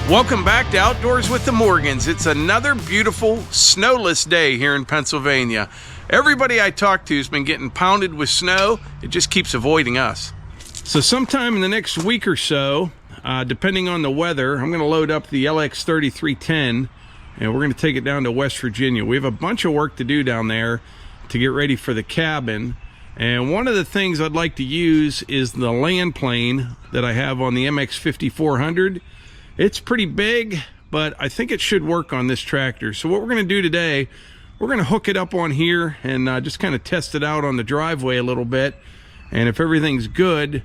Welcome back to Outdoors with the Morgans. It's another beautiful, snowless day here in Pennsylvania. Everybody I talk to has been getting pounded with snow. It just keeps avoiding us. So sometime in the next week or so, depending on the weather, I'm going to load up the LX3310 and we're going to take it down to West Virginia. We have a bunch of work to do down there to get ready for the cabin. And one of the things I'd like to use is the land plane that I have on the MX5400. It's pretty big, but I think it should work on this tractor. So what we're going to do today, we're going to hook it up on here and just kind of test it out on the driveway a little bit. And if everything's good,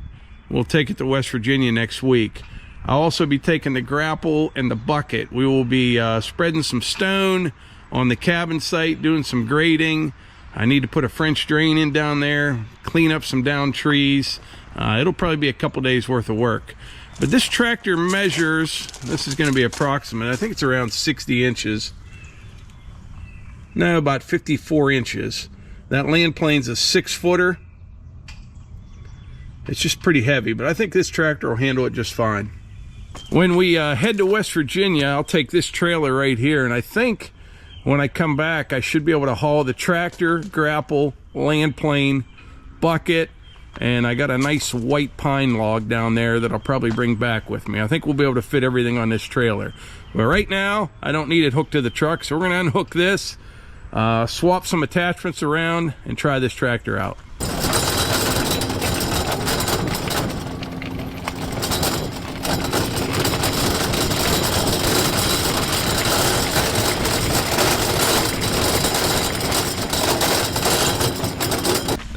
we'll take it to West Virginia next week. I'll also be taking the grapple and the bucket. We will be spreading some stone on the cabin site, doing some grading. I need to put a French drain in down there, clean up some down trees. It'll probably be a couple days worth of work. But this tractor measures, this is going to be approximate, I think it's around 60 inches. No, about 54 inches. That land plane's a 6-footer. It's just pretty heavy, but I think this tractor will handle it just fine. When we head to West Virginia, I'll take this trailer right here, and I think when I come back, I should be able to haul the tractor, grapple, land plane, bucket, and I got a nice white pine log down there that I'll probably bring back with me. I think we'll be able to fit everything on this trailer. But right now, I don't need it hooked to the truck, so we're going to unhook this, swap some attachments around, and try this tractor out.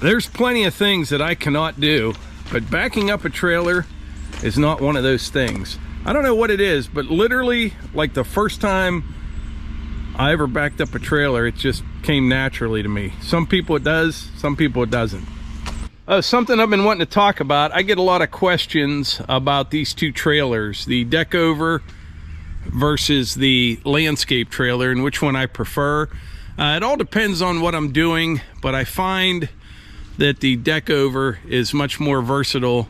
There's plenty of things that I cannot do, but backing up a trailer is not one of those things. I don't know what it is, but literally, like the first time I ever backed up a trailer, it just came naturally to me. Some people it does, some people it doesn't. Oh, something I've been wanting to talk about. I get a lot of questions about these two trailers, the Deckover versus the landscape trailer, and which one I prefer. It all depends on what I'm doing, but I find that the Deckover is much more versatile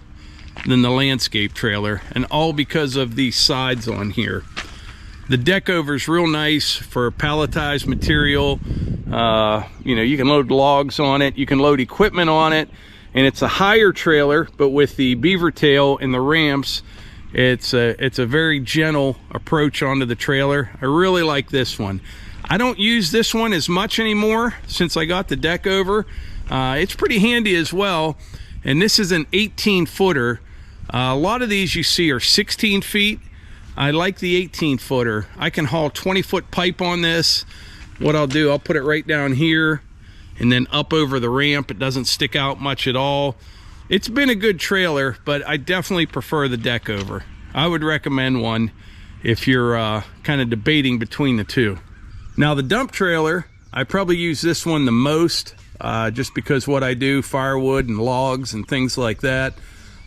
than the landscape trailer, and all because of these sides on here. The Deckover is real nice for palletized material. You know, you can load logs on it, you can load equipment on it, and it's a higher trailer, but with the beaver tail and the ramps, it's a very gentle approach onto the trailer. I really like this one. I don't use this one as much anymore since I got the Deckover. It's pretty handy as well, and this is an 18-footer. A lot of these you see are 16 feet. I like the 18-footer. I can haul 20-foot pipe on this. What I'll do, I'll put it right down here and then up over the ramp. It doesn't stick out much at all. It's been a good trailer, but I definitely prefer the Deckover. I would recommend one if you're kind of debating between the two. Now the dump trailer, I probably use this one the most. Just because what I do, firewood and logs and things like that,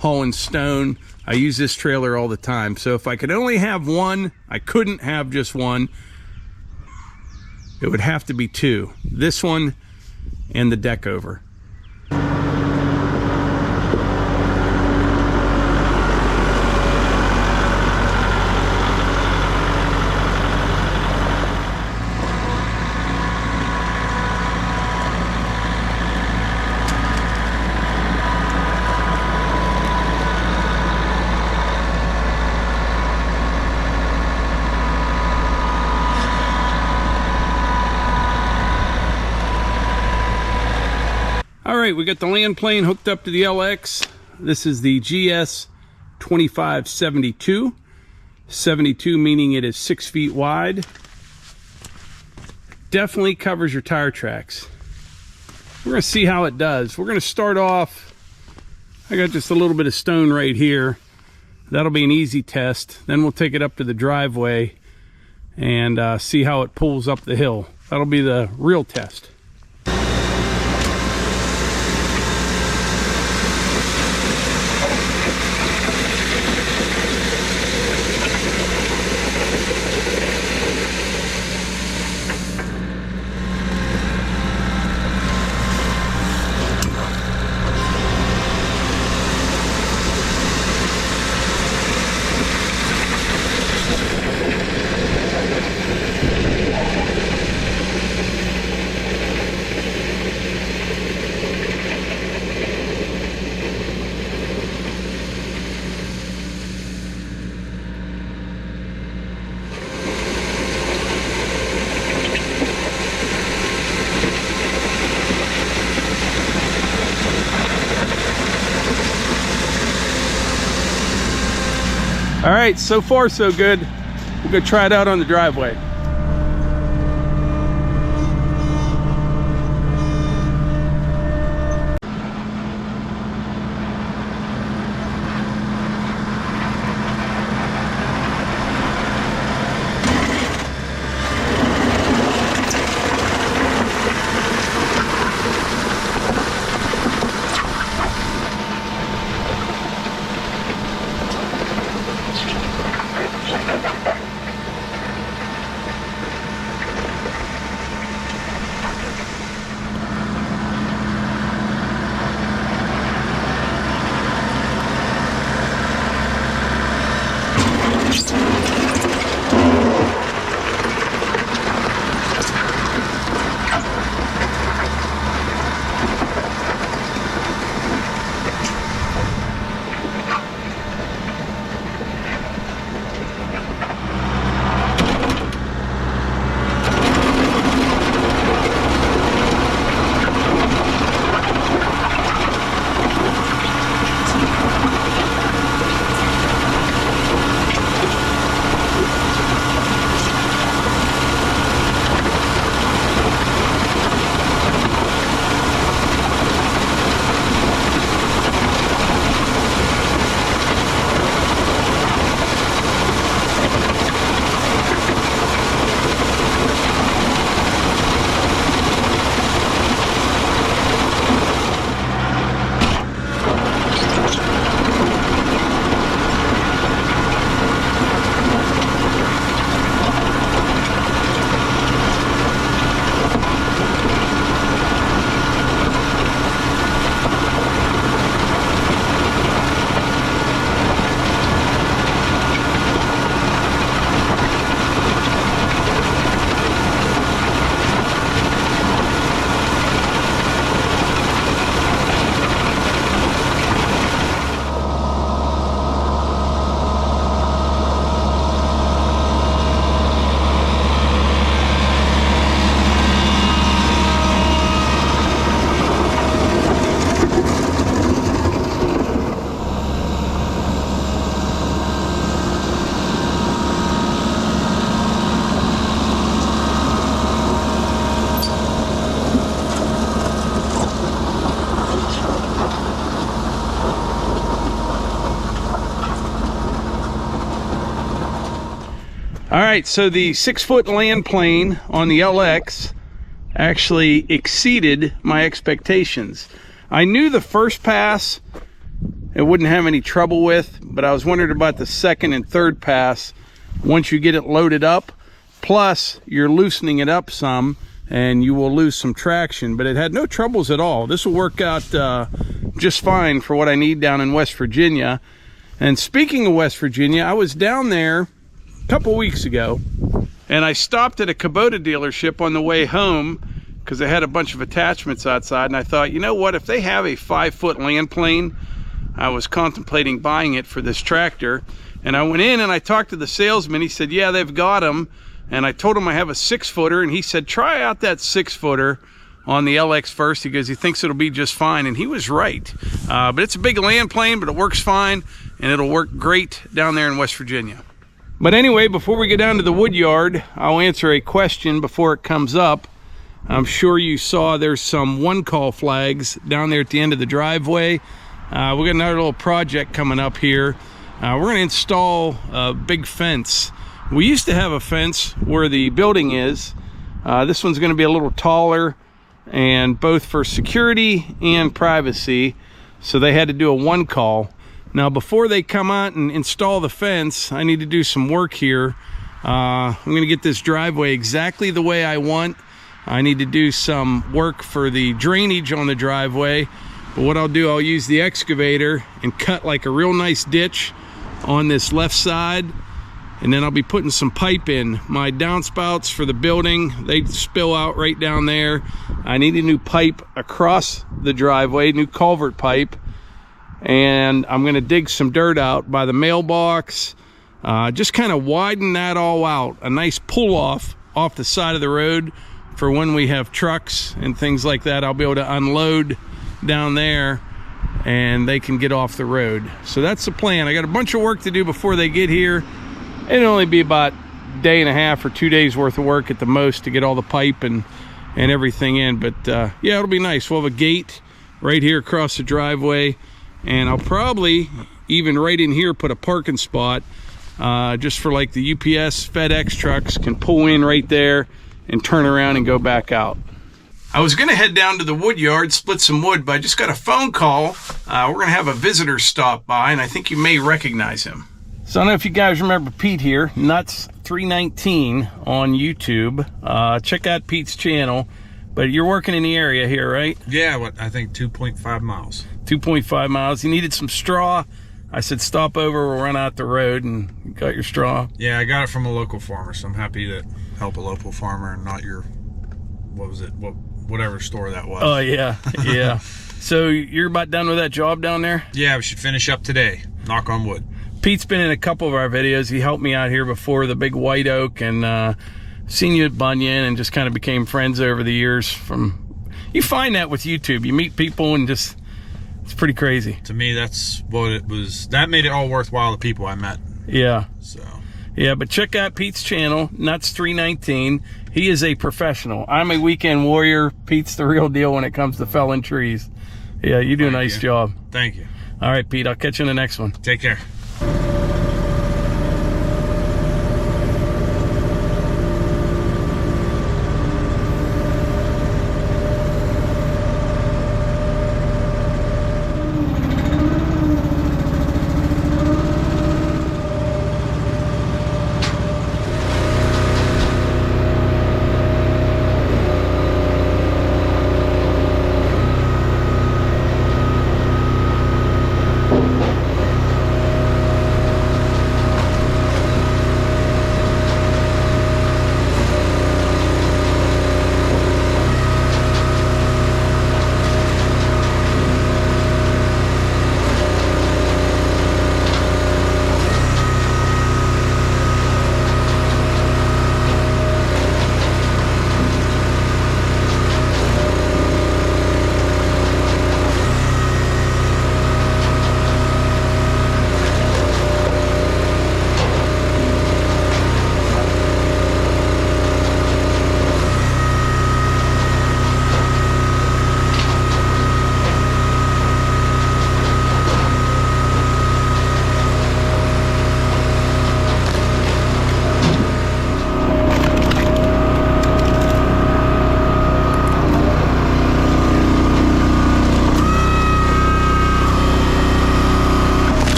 hauling stone, I use this trailer all the time. So if I could only have one, I couldn't have just one. It would have to be two. This one and the Deckover. All right, we got the land plane hooked up to the LX. This is the GS2572. 72 meaning it is 6 feet wide. Definitely covers your tire tracks. We're gonna see how it does. We're gonna start off, I got just a little bit of stone right here. That'll be an easy test. Then we'll take it up to the driveway and see how it pulls up the hill. That'll be the real test. All right, so far so good. We'll go try it out on the driveway. All right, so the 6-foot land plane on the LX actually exceeded my expectations. I knew the first pass it wouldn't have any trouble with, but I was wondering about the second and third pass once you get it loaded up. Plus, you're loosening it up some and you will lose some traction, but it had no troubles at all. This will work out just fine for what I need down in West Virginia. And speaking of West Virginia, I was down there a couple weeks ago and I stopped at a Kubota dealership on the way home because they had a bunch of attachments outside, and I thought, you know what, if they have a 5-foot land plane, I was contemplating buying it for this tractor. And I went in and I talked to the salesman. He said, yeah, they've got them. And I told him I have a 6-footer, and he said, try out that 6-footer on the LX first because he thinks it'll be just fine. And he was right. But it's a big land plane, but it works fine, and it'll work great down there in West Virginia. But anyway, before we get down to the wood yard, I'll answer a question before it comes up. I'm sure you saw there's some one-call flags down there at the end of the driveway. We got another little project coming up here. We're going to install a big fence. We used to have a fence where the building is. This one's going to be a little taller, and both for security and privacy, so they had to do a one-call. Now, before they come out and install the fence, I need to do some work here. I'm going to get this driveway exactly the way I want. I need to do some work for the drainage on the driveway. But what I'll do, I'll use the excavator and cut like a real nice ditch on this left side. And then I'll be putting some pipe in. My downspouts for the building, they spill out right down there. I need a new pipe across the driveway, new culvert pipe. And I'm gonna dig some dirt out by the mailbox. Just kind of widen that all out. A nice pull off the side of the road for when we have trucks and things like that. I'll be able to unload down there. and they can get off the road. So that's the plan. I got a bunch of work to do before they get here. It'll only be about a day and a half or 2 days worth of work at the most to get all the pipe and everything in. But yeah, it'll be nice. We'll have a gate right here across the driveway, and I'll probably even right in here put a parking spot just for like the UPS, FedEx trucks can pull in right there and turn around and go back out. I was gonna head down to the wood yard, split some wood, but I just got a phone call. We're gonna have a visitor stop by, and I think you may recognize him. So I don't know if you guys remember Pete here, Nuts319 on YouTube. Check out Pete's channel, but you're working in the area here, right? Yeah, what, I think 2.5 miles. 2.5 miles. He needed some straw. I said, stop over, we'll run out the road, and you got your straw. Yeah, I got it from a local farmer, so I'm happy to help a local farmer and not your, what was it, whatever store that was. Oh, yeah, yeah. So you're about done with that job down there? Yeah, we should finish up today, knock on wood. Pete's been in a couple of our videos. He helped me out here before, the big white oak, and seen you at Bunyan, and just kind of became friends over the years. You find that with YouTube. You meet people and just, it's pretty crazy. To me, that's what it was. That made it all worthwhile, the people I met. Yeah. So. Yeah, but check out Pete's channel, Nuts319. He is a professional. I'm a weekend warrior. Pete's the real deal when it comes to felling trees. Yeah, you do a nice job. Thank you. All right, Pete, I'll catch you in the next one. Take care.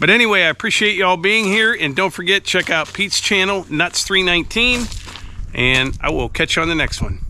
But anyway, I appreciate y'all being here, and don't forget, check out Pete's channel, Nuts319, and I will catch you on the next one.